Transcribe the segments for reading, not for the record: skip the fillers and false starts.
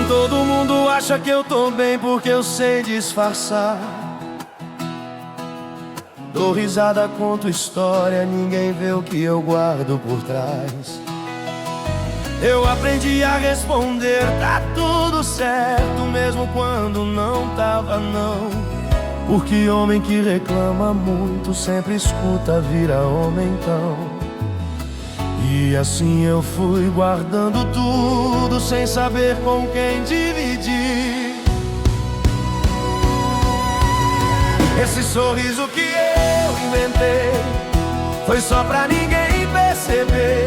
Todo mundo acha que eu tô bem porque eu sei disfarçar. Dou risada, conto história, ninguém vê o que eu guardo por trás. Eu aprendi a responder, tá tudo certo, mesmo quando não tava não. Porque homem que reclama muito sempre escuta, vira homem então. E assim eu fui guardando tudo sem saber com quem dividir. Esse sorriso que eu inventei foi só pra ninguém perceber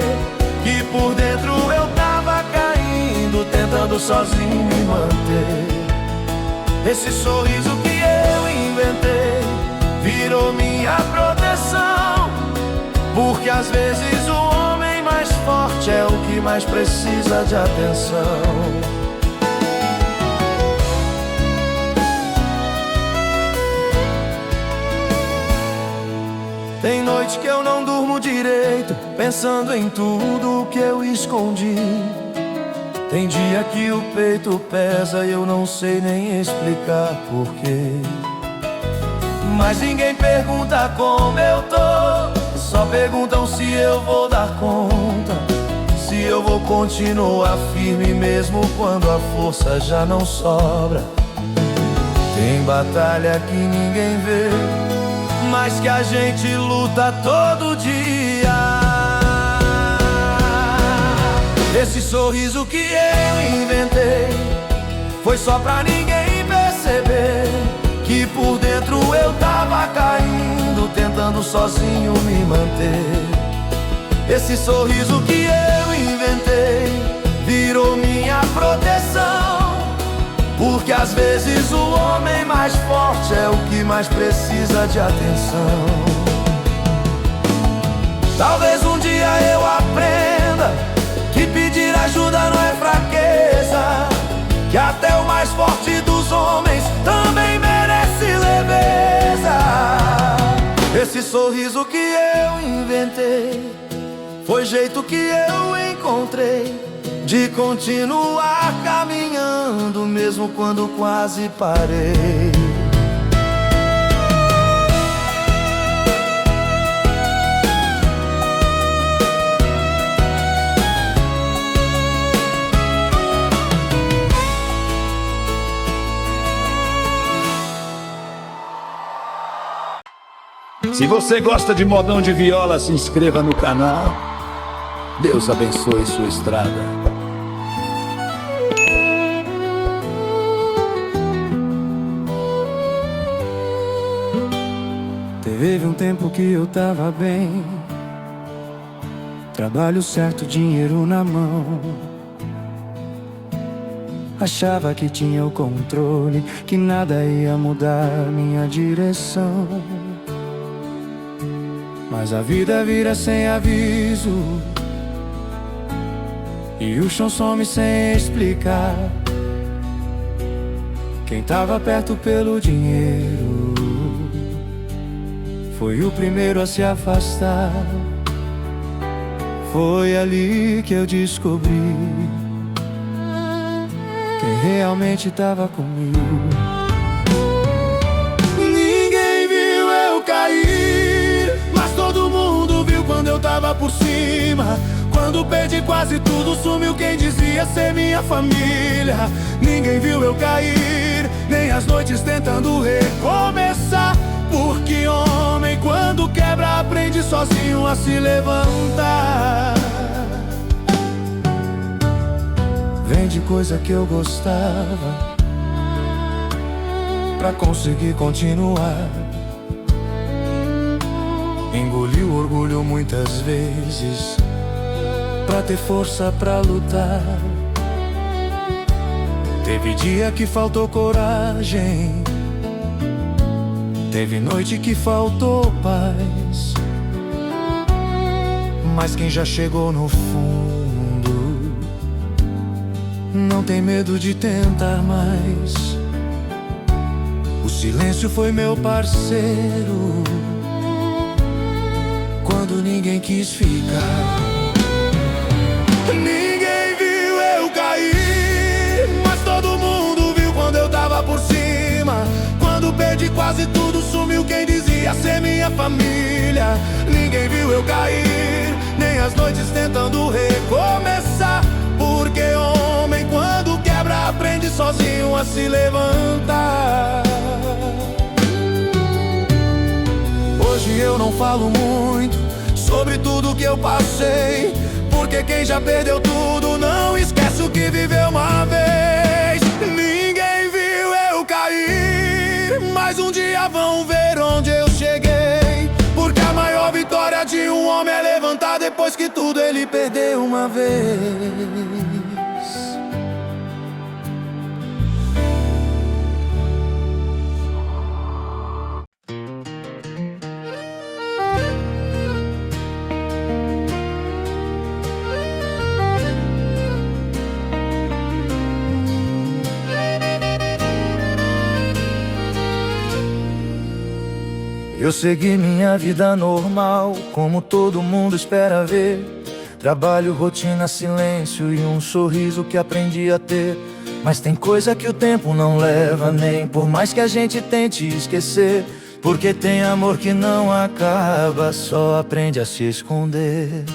que por dentro eu tava caindo, tentando sozinho me manter. Esse sorriso que eu inventei virou minha proteção, porque às vezes o homem mais forte é o que mais precisa de atenção. Tem noite que eu não durmo direito, pensando em tudo que eu escondi. Tem dia que o peito pesa e eu não sei nem explicar porquê. Mas ninguém pergunta como eu tô, só perguntam se eu vou dar conta, se eu vou continuar firme mesmo quando a força já não sobra. Tem batalha que ninguém vê, mas que a gente luta todo dia. Esse sorriso que eu inventei foi só pra ninguém perceber que por dentro eu tava caindo, tentando sozinho me manter. Esse sorriso que eu inventei virou minha proteção, porque às vezes o homem mais forte é o que mais precisa de atenção. Talvez um dia eu aprenda que pedir ajuda não é fraqueza, que até o mais forte dos homens também merece leveza. Esse sorriso que eu inventei foi jeito que eu encontrei de continuar caminhando, mesmo quando quase parei. Se você gosta de modão de viola, se inscreva no canal. Deus abençoe sua estrada. Teve um tempo que eu tava bem, trabalho certo, dinheiro na mão. Achava que tinha o controle, que nada ia mudar minha direção. Mas a vida vira sem aviso e o chão some sem explicar. Quem tava perto pelo dinheiro foi o primeiro a se afastar. Foi ali que eu descobri quem realmente tava comigo. Ninguém viu eu cair, mas todo mundo viu quando eu tava por cima. Quando perdi quase tudo, sumiu quem dizia ser minha família. Ninguém viu eu cair, nem as noites tentando recomeçar. Porque homem, quando quebra, aprende sozinho a se levantar. Vende coisa que eu gostava pra conseguir continuar. Engoli o orgulho muitas vezes pra ter força pra lutar. Teve dia que faltou coragem, teve noite que faltou paz. Mas quem já chegou no fundo não tem medo de tentar mais. O silêncio foi meu parceiro quando ninguém quis ficar. Ninguém viu eu cair, mas todo mundo viu quando eu tava por cima. Quando perdi quase tudo, sumiu quem dizia ser minha família. Ninguém viu eu cair, nem as noites tentando recomeçar. Porque homem, quando quebra, aprende sozinho a se levantar. Hoje eu não falo muito sobre tudo que eu passei, porque quem já perdeu tudo não esquece o que viveu uma vez. Ninguém viu eu cair, mas um dia vão ver onde eu cheguei. Porque a maior vitória de um homem é levantar depois que tudo ele perdeu uma vez. Eu segui minha vida normal, como todo mundo espera ver. Trabalho, rotina, silêncio e um sorriso que aprendi a ter. Mas tem coisa que o tempo não leva, nem por mais que a gente tente esquecer. Porque tem amor que não acaba, só aprende a se esconder.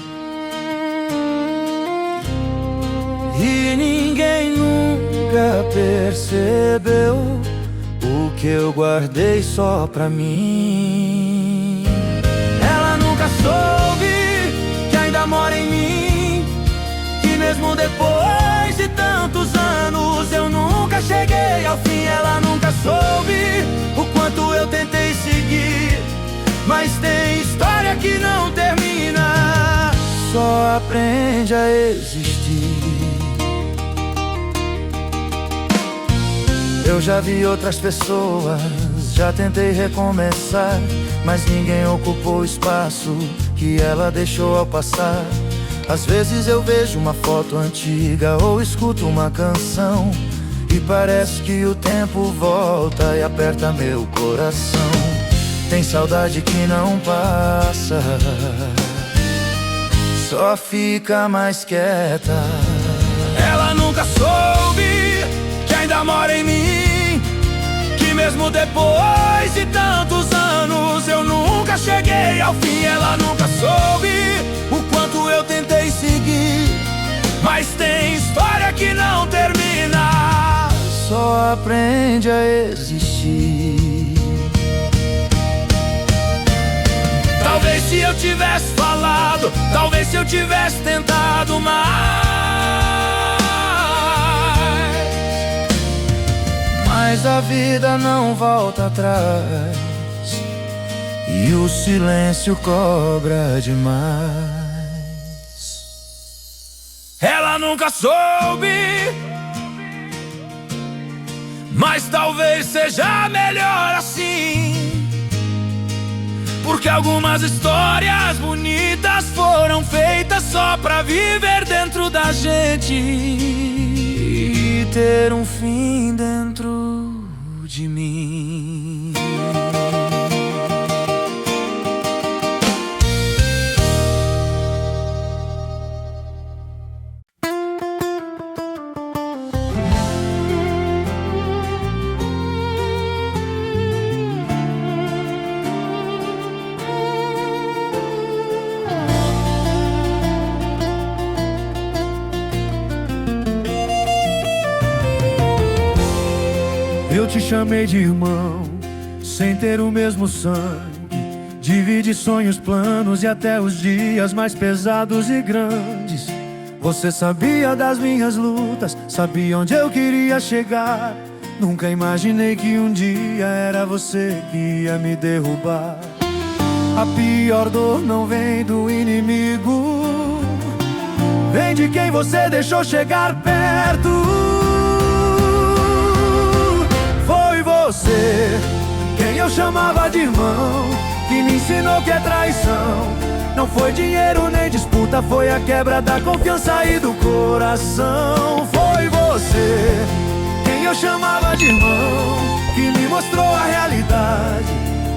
E ninguém nunca percebeu o que eu guardei só pra mim. Ela nunca soube que ainda mora em mim, que mesmo depois de tantos anos eu nunca cheguei ao fim. Ela nunca soube o quanto eu tentei seguir, mas tem história que não termina, só aprende a existir. Eu já vi outras pessoas, já tentei recomeçar, mas ninguém ocupou o espaço que ela deixou ao passar. Às vezes eu vejo uma foto antiga ou escuto uma canção e parece que o tempo volta e aperta meu coração. Tem saudade que não passa, só fica mais quieta. Ela nunca soube que ainda mora em mim, que mesmo depois de tantos anos eu nunca cheguei ao fim. Ela nunca soube o quanto eu tentei seguir, mas tem história que não termina, só aprende a existir. Talvez se eu tivesse falado, talvez se eu tivesse tentado mais, mas a vida não volta atrás e o silêncio cobra demais. Ela nunca soube, mas talvez seja melhor assim, porque algumas histórias bonitas foram feitas só pra viver dentro da gente e ter um fim dentro de mim. Eu te chamei de irmão, sem ter o mesmo sangue. Divide sonhos, planos e até os dias mais pesados e grandes. Você sabia das minhas lutas, sabia onde eu queria chegar. Nunca imaginei que um dia era você que ia me derrubar. A pior dor não vem do inimigo, vem de quem você deixou chegar perto. Você, quem eu chamava de irmão, que me ensinou que é traição. Não foi dinheiro nem disputa, foi a quebra da confiança e do coração. Foi você você quem eu chamava de irmão, que me mostrou a realidade,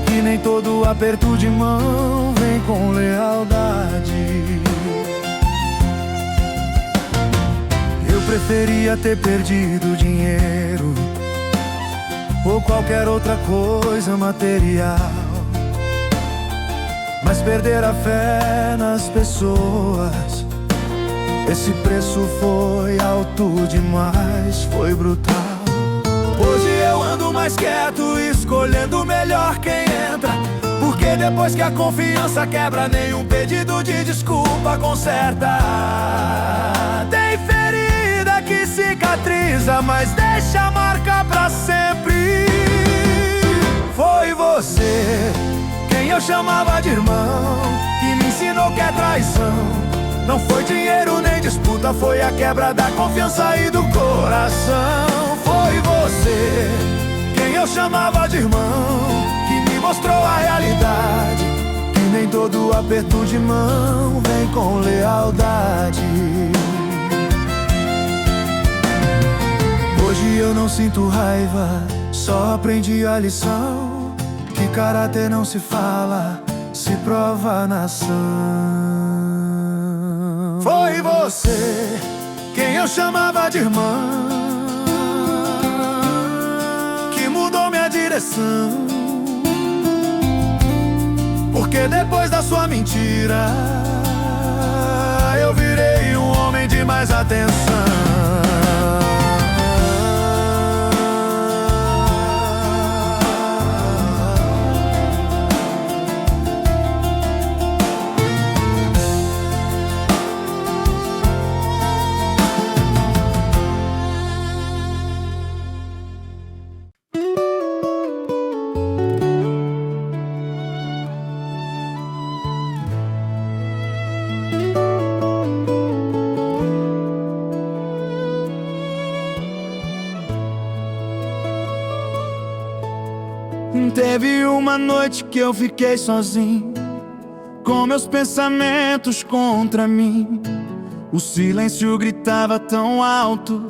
que nem todo aperto de mão vem com lealdade. Eu preferia ter perdido dinheiro ou qualquer outra coisa material, mas perder a fé nas pessoas, esse preço foi alto demais, foi brutal. Hoje eu ando mais quieto, escolhendo melhor quem entra, porque depois que a confiança quebra, nenhum pedido de desculpa conserta. Tem ferida que cicatriza, mas deixa a marca pra sempre. Foi você quem eu chamava de irmão, que me ensinou que é traição. Não foi dinheiro nem disputa, foi a quebra da confiança e do coração. Foi você quem eu chamava de irmão, que me mostrou a realidade, que nem todo aperto de mão vem com lealdade. Hoje eu não sinto raiva, só aprendi a lição, que caráter não se fala, se prova na ação. Foi você quem eu chamava de irmã, que mudou minha direção, porque depois da sua mentira eu virei um homem de mais atenção. Teve uma noite que eu fiquei sozinho, com meus pensamentos contra mim. O silêncio gritava tão alto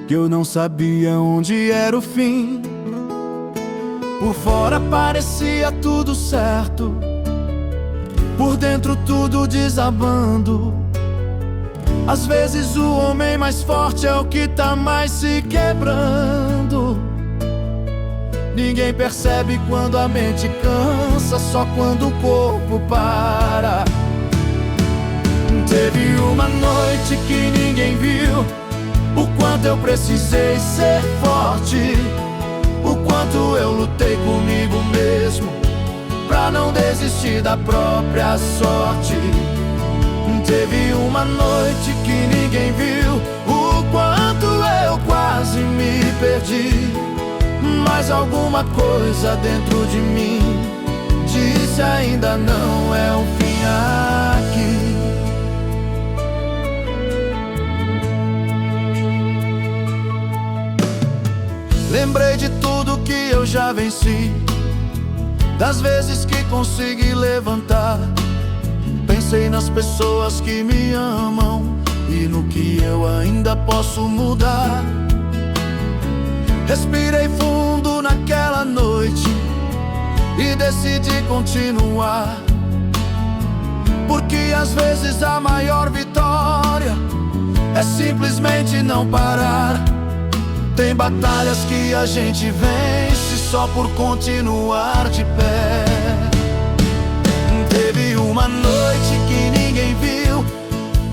que eu não sabia onde era o fim. Por fora parecia tudo certo, por dentro tudo desabando. Às vezes o homem mais forte é o que tá mais se quebrando. Ninguém percebe quando a mente cansa, só quando o corpo para. Teve uma noite que ninguém viu o quanto eu precisei ser forte, o quanto eu lutei comigo mesmo pra não desistir da própria sorte. Teve uma noite que ninguém viu o quanto eu quase me perdi, mas alguma coisa dentro de mim disse: ainda não é o fim aqui. Lembrei de tudo que eu já venci, das vezes que consegui levantar. Pensei nas pessoas que me amam e no que eu ainda posso mudar. Respirei fundo naquela noite e decidi continuar, porque às vezes a maior vitória é simplesmente não parar. Tem batalhas que a gente vence só por continuar de pé. Teve uma noite que ninguém viu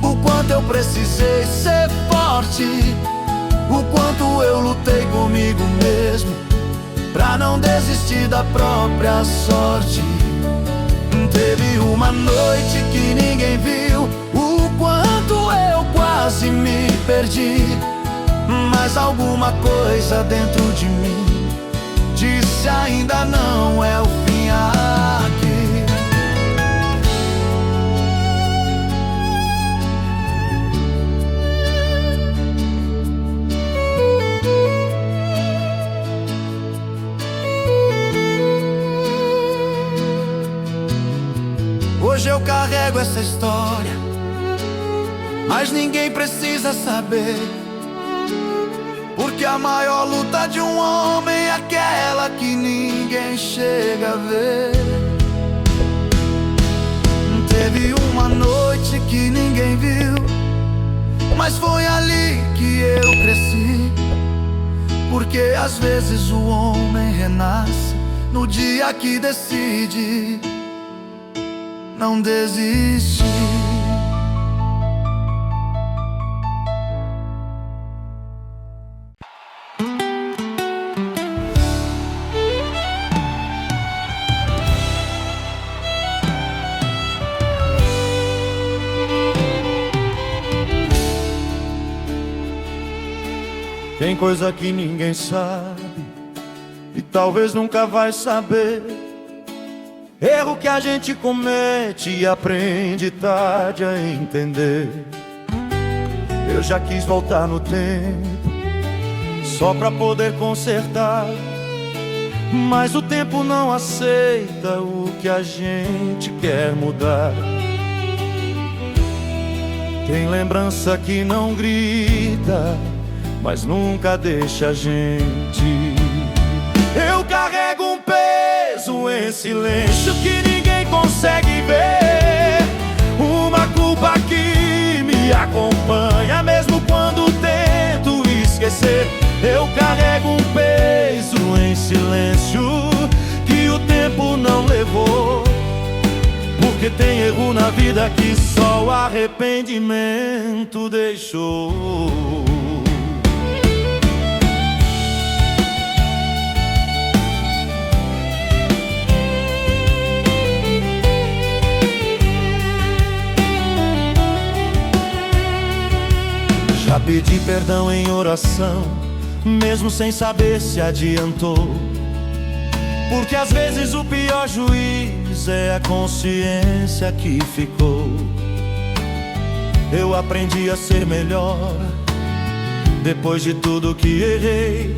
o quanto eu precisei ser forte, o quanto eu lutei comigo mesmo pra não desistir da própria sorte. Teve uma noite que ninguém viu o quanto eu quase me perdi, mas alguma coisa dentro de mim disse: ainda não é o fim aqui. Hoje eu carrego essa história, mas ninguém precisa saber. a maior luta de um homem é aquela que ninguém chega a ver. Teve uma noite que ninguém viu, mas foi ali que eu cresci. Porque às vezes o homem renasce no dia que decide não desistir. Tem coisa que ninguém sabe e talvez nunca vai saber. Erro que a gente comete e aprende tarde a entender. Eu já quis voltar no tempo só pra poder consertar, mas o tempo não aceita o que a gente quer mudar. Tem lembrança que não grita, mas nunca deixa a gente. Eu carrego um peso em silêncio que ninguém consegue ver. Uma culpa que me acompanha mesmo quando tento esquecer. Eu carrego um peso em silêncio que o tempo não levou. Porque tem erro na vida que só o arrependimento deixou. Já pedi perdão em oração, mesmo sem saber se adiantou. Porque às vezes o pior juiz é a consciência que ficou. Eu aprendi a ser melhor depois de tudo que errei.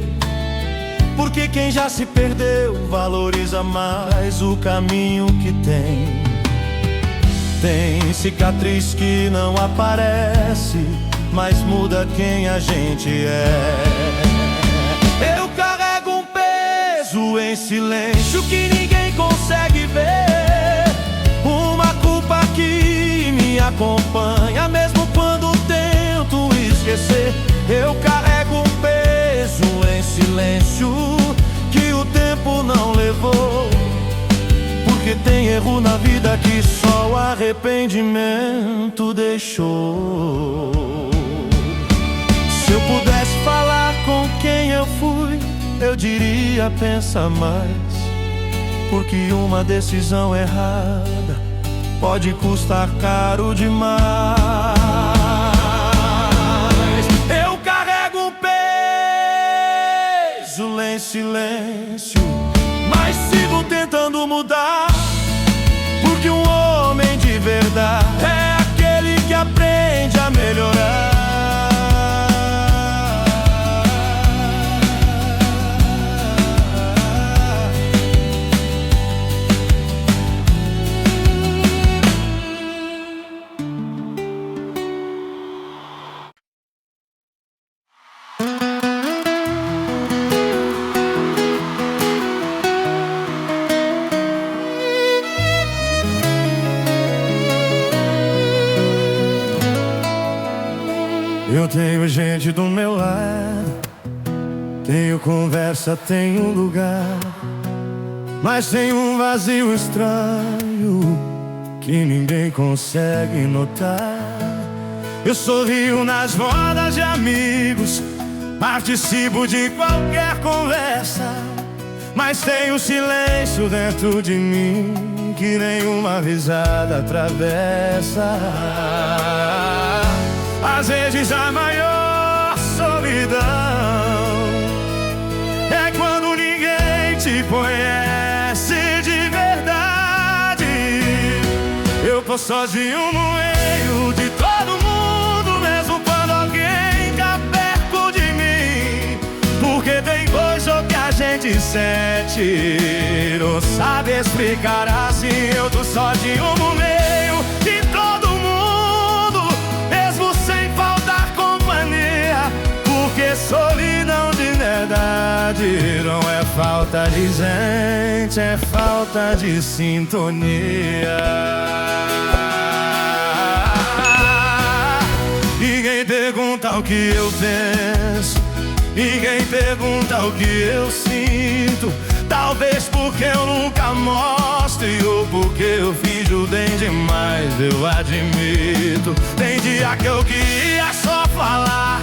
Porque quem já se perdeu valoriza mais o caminho que tem. Tem cicatriz que não aparece, mas muda quem a gente é. Eu carrego um peso em silêncio que ninguém consegue ver. Uma culpa que me acompanha mesmo quando tento esquecer. Eu carrego um peso em silêncio que o tempo não levou. Porque tem erro na vida que só o arrependimento deixou. Se eu pudesse falar com quem eu fui, eu diria: pensa mais, porque uma decisão errada pode custar caro demais. Eu carrego um peso em silêncio, mas sigo tentando mudar. Porque um homem de verdade é aquele que aprende a melhorar. Eu tenho gente do meu lado, tenho conversa, tenho lugar, mas tem um vazio estranho que ninguém consegue notar. Eu sorrio nas rodas de amigos, participo de qualquer conversa, mas tenho silêncio dentro de mim que nenhuma risada atravessa. Às vezes a maior solidão é quando ninguém te conhece de verdade. Eu tô sozinho no meio de todo mundo, mesmo quando alguém tá perto de mim. Porque tem coisa que a gente sente, não sabe explicar assim. Eu tô sozinho no meio de todo mundo, mesmo sem faltar companhia. Porque solidão de verdade não é falta de gente, é falta de sintonia. Ninguém pergunta o que eu penso, ninguém pergunta o que eu sinto. Talvez porque eu nunca mostre, ou porque eu finjo bem demais, eu admito. Tem dia que eu queria só falar,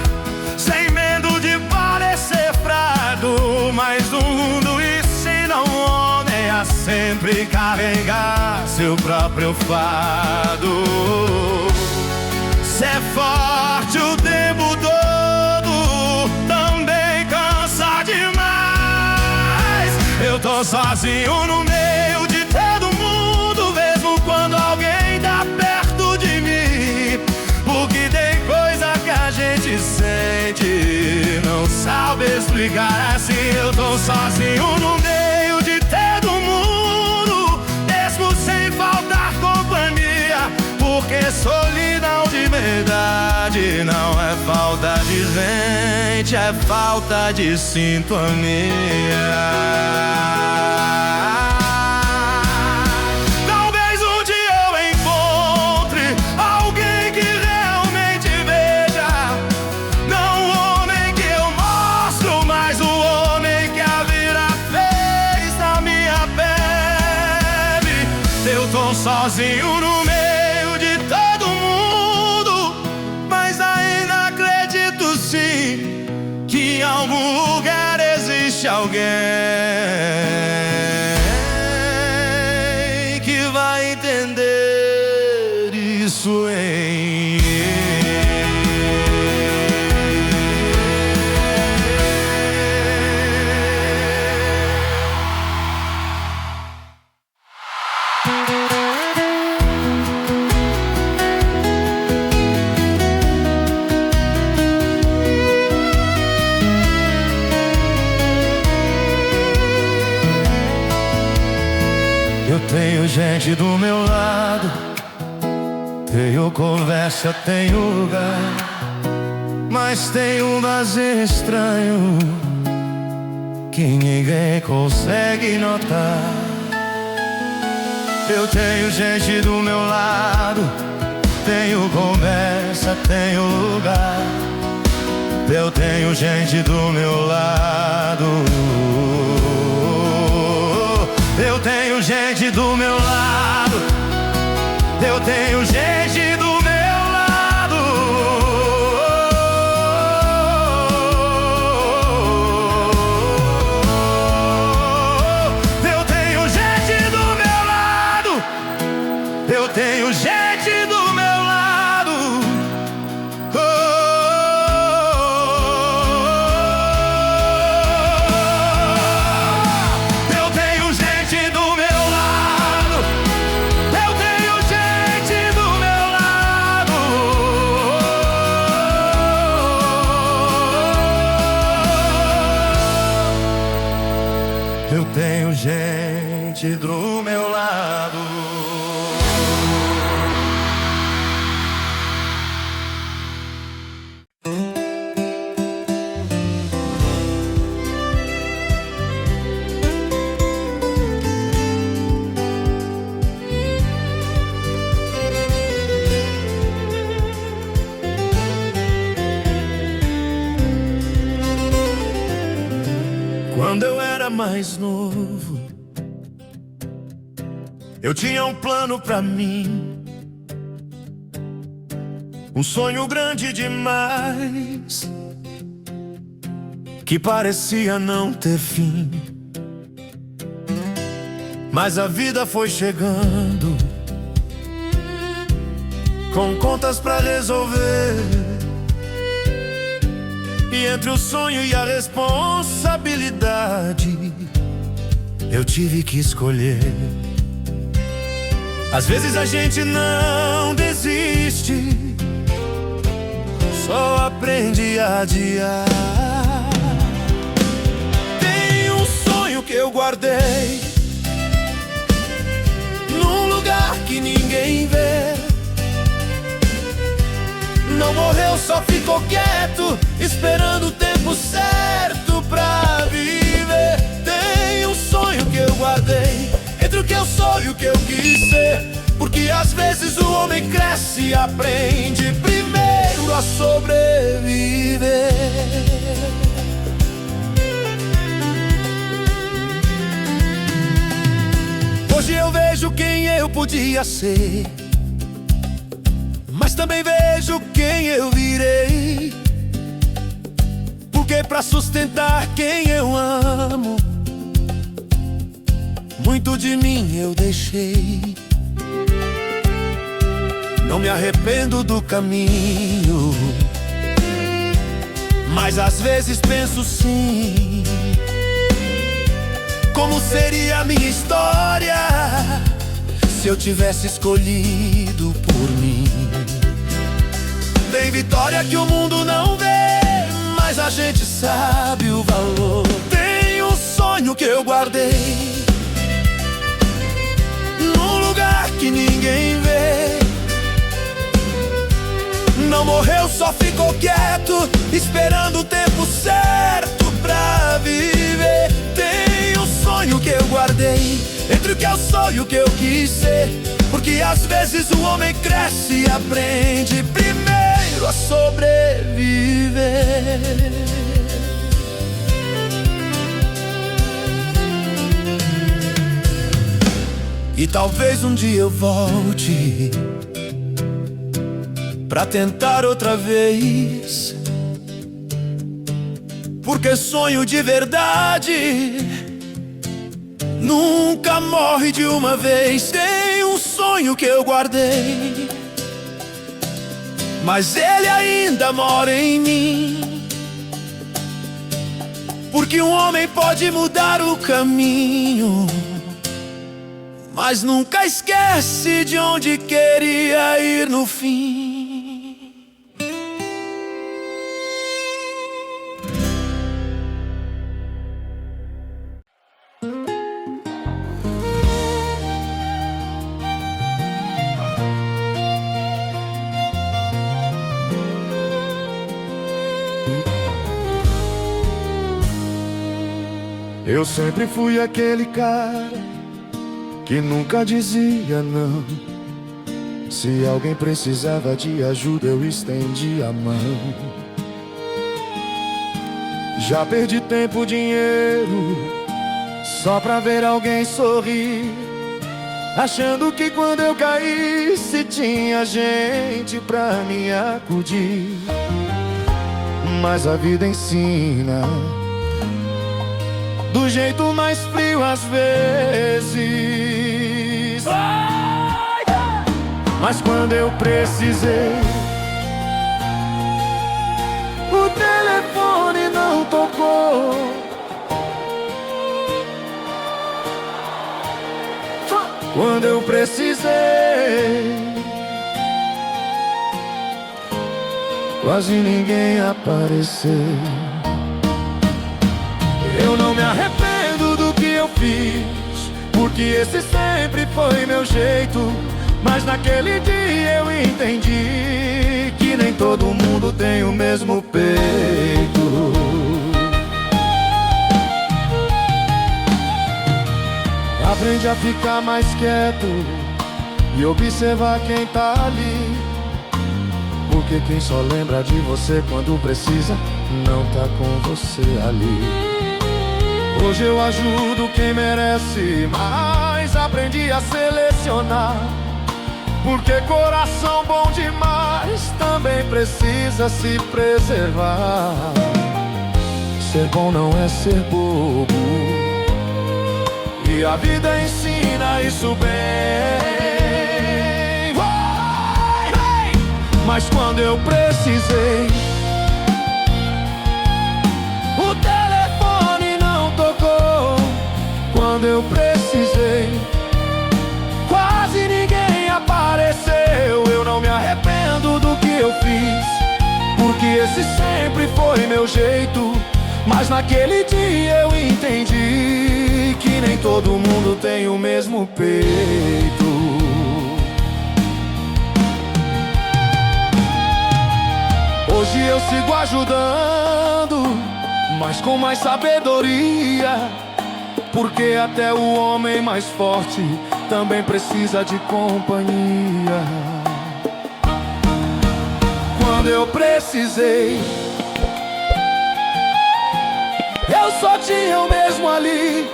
sem medo de parecer fraco, mas o mundo ensina um homem a sempre carregar seu próprio fardo. Ser forte o tempo todo também cansa demais. Eu tô sozinho no meio de todo mundo, mesmo quando alguém tá perto de mim. Porque tem coisa que a gente sente, não sabe explicar assim. Eu tô sozinho no meio de todo mundo, mesmo sem faltar companhia. Porque solidão de verdade não é falta de gente, é falta de sintonia. Talvez um dia eu encontre alguém que realmente veja, não o homem que eu mostro, mas o homem que a vida fez na minha pele. Eu tô sozinho no meio de todo mundo, mas ainda acredito sim que em algum lugar existe alguém que vai entender isso em mim. Eu tenho gente do meu lado, tenho conversa, tenho lugar, mas tem um vazio estranho que ninguém consegue notar. Eu tenho gente do meu lado, tenho conversa, tenho lugar. Eu tenho gente do meu lado. Eu tenho gente do meu lado, eu tenho gente do meu lado. Eu tenho gente do meu lado, eu tenho gente do meu lado. Eu tenho gente do meu lado. Quando eu era mais novo, eu tinha um plano pra mim, um sonho grande demais, que parecia não ter fim. Mas a vida foi chegando, com contas pra resolver, e entre o sonho e a responsabilidade, eu tive que escolher. Às vezes a gente não desiste, só aprende a adiar. Tem um sonho que eu guardei num lugar que ninguém vê. Não morreu, só ficou quieto, esperando o tempo certo pra que eu sou e o que eu quis ser. Porque às vezes o homem cresce e aprende primeiro a sobreviver. Hoje eu vejo quem eu podia ser, mas também vejo quem eu virei. Porque pra sustentar quem eu amo, muito de mim eu deixei. Não me arrependo do caminho, mas às vezes penso sim, como seria a minha história se eu tivesse escolhido por mim. Tem vitória que o mundo não vê, mas a gente sabe o valor. Tem um sonho que eu guardei num lugar que ninguém vê. Não morreu, só ficou quieto, esperando o tempo certo pra viver. Tem um sonho que eu guardei entre o que eu sou e o que eu quis ser. Porque às vezes o homem cresce e aprende primeiro a sobreviver. E talvez um dia eu volte pra tentar outra vez, porque sonho de verdade nunca morre de uma vez. Tem um sonho que eu guardei, mas ele ainda mora em mim. Porque um homem pode mudar o caminho, mas nunca esquece de onde queria ir no fim. Eu sempre fui aquele cara que nunca dizia não. Se alguém precisava de ajuda, eu estendia a mão. Já perdi tempo, dinheiro, só pra ver alguém sorrir, achando que quando eu caísse tinha gente pra me acudir. Mas a vida ensina do jeito mais frio às vezes. Mas quando eu precisei, o telefone não tocou. Quando eu precisei, quase ninguém apareceu. Eu não me arrependo do que eu fiz, porque esse sempre foi meu jeito. Mas naquele dia eu entendi que nem todo mundo tem o mesmo peito. Aprende a ficar mais quieto e observar quem tá ali, porque quem só lembra de você quando precisa não tá com você ali. Hoje eu ajudo quem merece, mas aprendi a selecionar, porque coração bom demais também precisa se preservar. Ser bom não é ser bobo, e a vida ensina isso bem. Mas quando eu precisei, o telefone não tocou. Quando eu precisei, quase ninguém apareceu. Eu não me arrependo do que eu fiz, porque esse sempre foi meu jeito. Mas naquele dia eu entendi que nem todo mundo tem o mesmo peito. Hoje eu sigo ajudando, mas com mais sabedoria, Porque até o homem mais forte também precisa de companhia. Quando eu precisei, eu só tinha eu mesmo ali.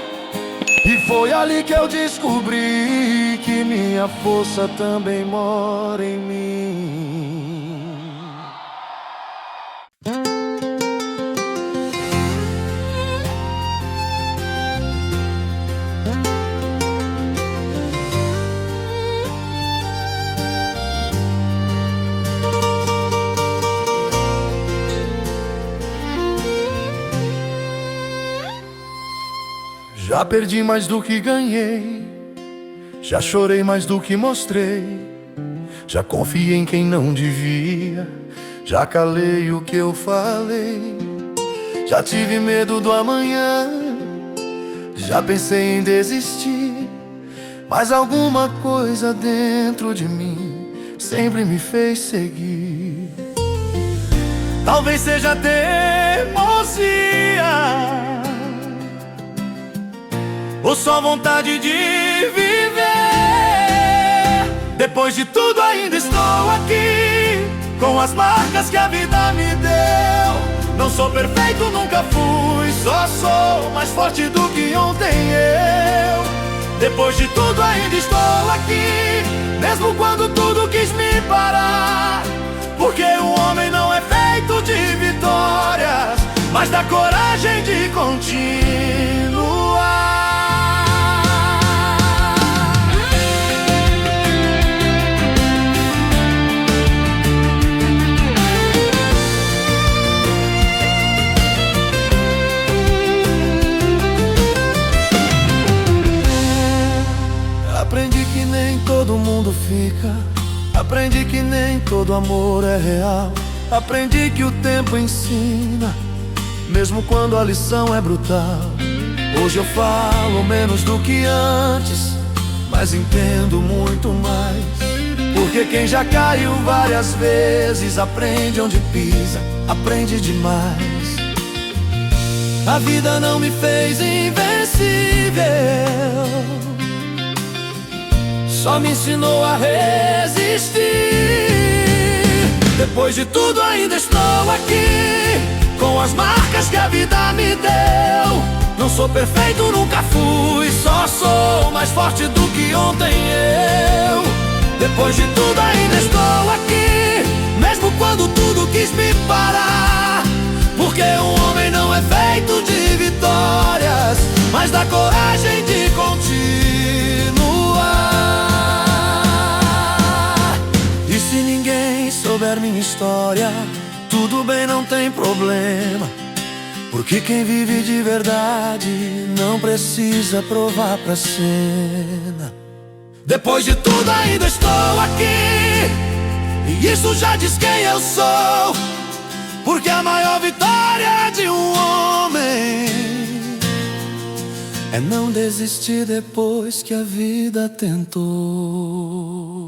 E foi ali que eu descobri que minha força também mora em mim. Já perdi mais do que ganhei, já chorei mais do que mostrei, já confiei em quem não devia, já calei o que eu falei, já tive medo do amanhã, já pensei em desistir, mas alguma coisa dentro de mim sempre me fez seguir. Talvez seja teimosia ou só vontade de viver. Depois de tudo ainda estou aqui, com as marcas que a vida me deu. Não sou perfeito, nunca fui, só sou mais forte do que ontem eu. Depois de tudo ainda estou aqui, mesmo quando tudo quis me parar. Porque o homem não é feito de vitórias, mas da coragem de continuar. Aprendi que nem todo mundo fica, aprendi que nem todo amor é real, aprendi que o tempo ensina, mesmo quando a lição é brutal. Hoje eu falo menos do que antes, mas entendo muito mais. Porque quem já caiu várias vezes aprende onde pisa, aprende demais. A vida não me fez invencível, só me ensinou a resistir. Depois de tudo ainda estou aqui, com as marcas que a vida me deu. Não sou perfeito, nunca fui, só sou mais forte do que ontem eu. Depois de tudo ainda estou aqui, mesmo quando tudo quis me parar. Porque um homem não é feito de vitórias, mas da coragem de continuar. E se ninguém souber minha história, tudo bem, não tem problema. Porque quem vive de verdade não precisa provar pra cena. Depois de tudo ainda estou aqui, e isso já diz quem eu sou. Porque a maior vitória de um homem é não desistir depois que a vida tentou.